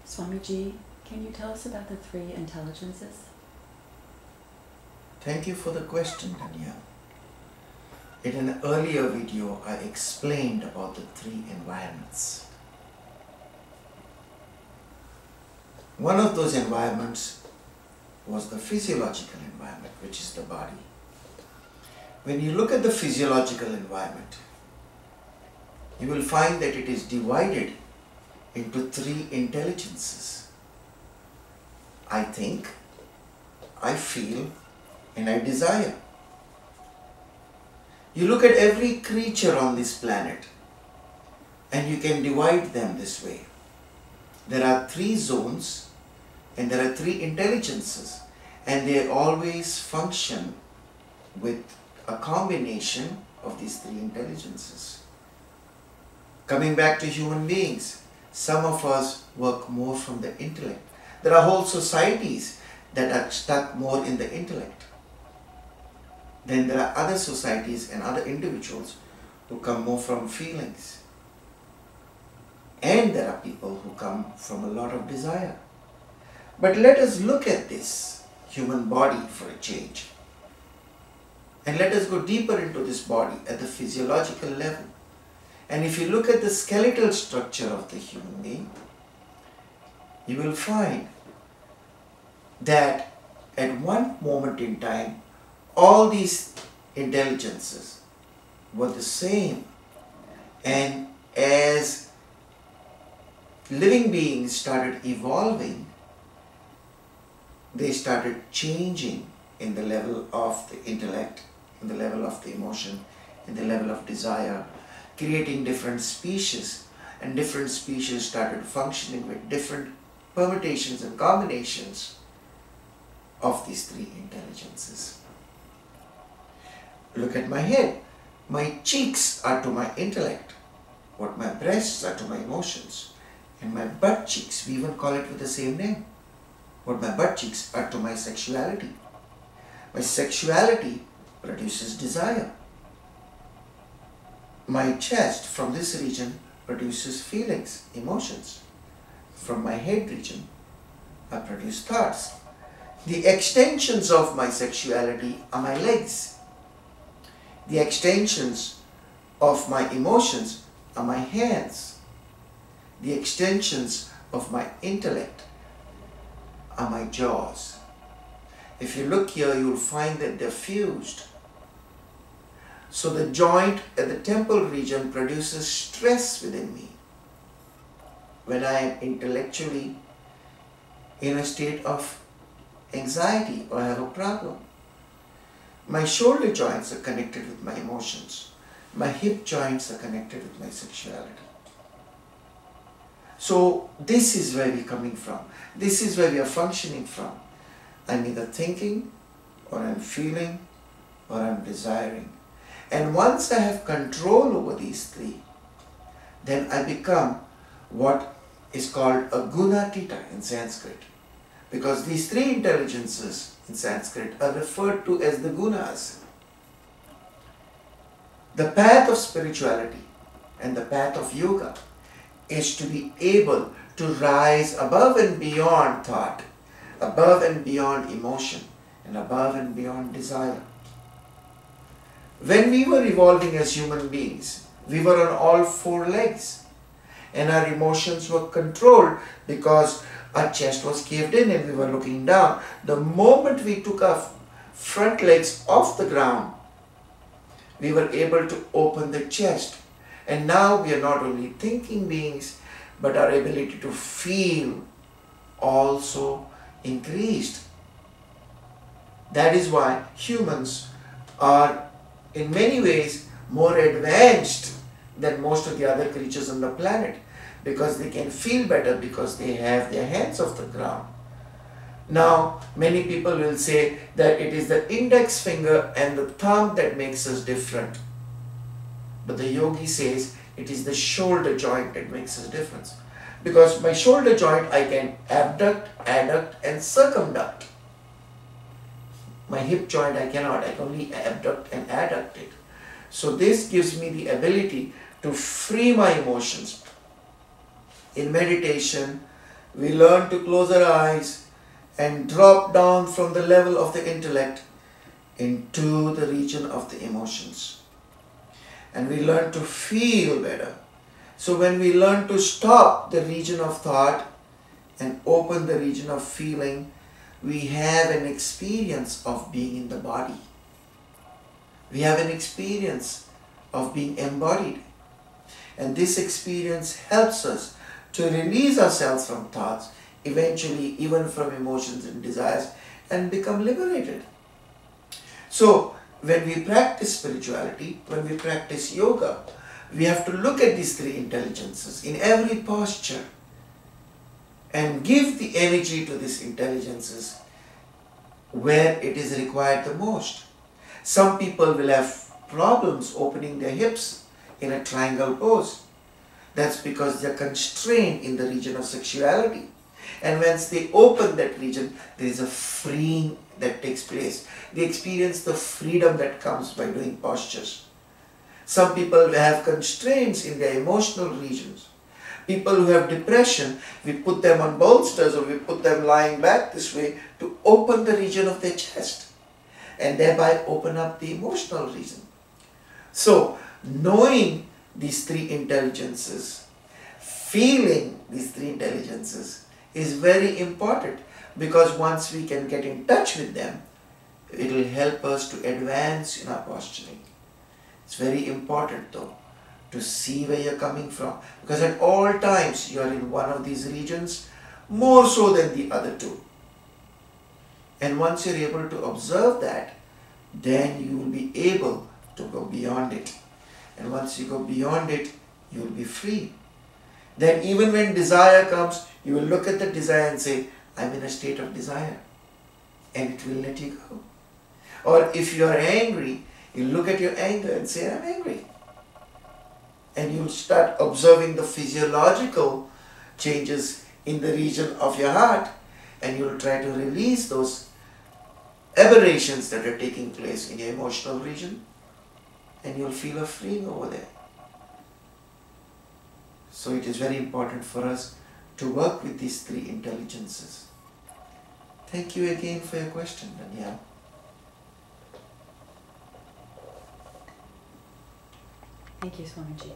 Swamiji, can you tell us about the three intelligences? Thank you for the question, Danya. In an earlier video, I explained about the three environments. One of those environments was the physiological environment, which is the body. When you look at the physiological environment, you will find that it is divided into three intelligences. I think, I feel, and I desire. You look at every creature on this planet and you can divide them this way. There are three zones and there are three intelligences, and they always function with a combination of these three intelligences. Coming back to human beings, some of us work more from the intellect. There are whole societies that are stuck more in the intellect. Then there are other societies and other individuals who come more from feelings. And there are people who come from a lot of desire. But let us look at this human body for a change. And let us go deeper into this body at the physiological level. And if you look at the skeletal structure of the human being, you will find that at one moment in time, all these intelligences were the same. And as living beings started evolving, they started changing in the level of the intellect, in the level of the emotion, in the level of desire, creating different species, and different species started functioning with different permutations and combinations of these three intelligences. Look at my head. My cheeks are to my intellect, what my breasts are to my emotions, and my butt cheeks, we even call it with the same name, what my butt cheeks are to my sexuality. My sexuality produces desire. My chest from this region produces feelings, emotions. From my head region, I produce thoughts. The extensions of my sexuality are my legs. The extensions of my emotions are my hands. The extensions of my intellect are my jaws. If you look here, you will find that they're fused. So the joint at the temple region produces stress within me. When I am intellectually in a state of anxiety or have a problem, my shoulder joints are connected with my emotions. My hip joints are connected with my sexuality. So this is where we're coming from. This is where we are functioning from. I'm either thinking, or I'm feeling, or I'm desiring. And once I have control over these three, then I become what is called a gunatita in Sanskrit. Because these three intelligences in Sanskrit are referred to as the gunas. The path of spirituality and the path of yoga is to be able to rise above and beyond thought, above and beyond emotion, and above and beyond desire. When we were evolving as human beings, we were on all four legs, and our emotions were controlled because our chest was caved in and we were looking down. The moment we took our front legs off the ground, we were able to open the chest. And now we are not only thinking beings, but our ability to feel also increased. That is why humans are in many ways more advanced than most of the other creatures on the planet, because they can feel better because they have their hands off the ground. Now, many people will say that it is the index finger and the thumb that makes us different. But the yogi says it is the shoulder joint that makes us different. Because my shoulder joint I can abduct, adduct and circumduct. My hip joint I cannot, I can only abduct and adduct it. So this gives me the ability to free my emotions. In meditation, we learn to close our eyes and drop down from the level of the intellect into the region of the emotions. And we learn to feel better. So when we learn to stop the region of thought and open the region of feeling, we have an experience of being in the body. We have an experience of being embodied. And this experience helps us to release ourselves from thoughts, eventually even from emotions and desires, and become liberated. So, when we practice spirituality, when we practice yoga, we have to look at these three intelligences in every posture and give the energy to these intelligences where it is required the most. Some people will have problems opening their hips in a triangle pose. That's because they are constrained in the region of sexuality. And once they open that region, there is a freeing that takes place. They experience the freedom that comes by doing postures. Some people have constraints in their emotional regions. People who have depression, we put them on bolsters or we put them lying back this way to open the region of their chest and thereby open up the emotional region. So, knowing these three intelligences, feeling these three intelligences is very important, because once we can get in touch with them, it will help us to advance in our posturing. It's very important though to see where you're coming from, because at all times you are in one of these regions more so than the other two. And once you're able to observe that, then you will be able to go beyond it. And once you go beyond it, you will be free. Then even when desire comes, you will look at the desire and say, I'm in a state of desire. And it will let you go. Or if you are angry, you look at your anger and say, I'm angry. And you will start observing the physiological changes in the region of your heart, and you will try to release those aberrations that are taking place in your emotional region, and you will feel a freeing over there. So it is very important for us to work with these three intelligences. Thank you again for your question, Danielle. Thank you, Swamiji.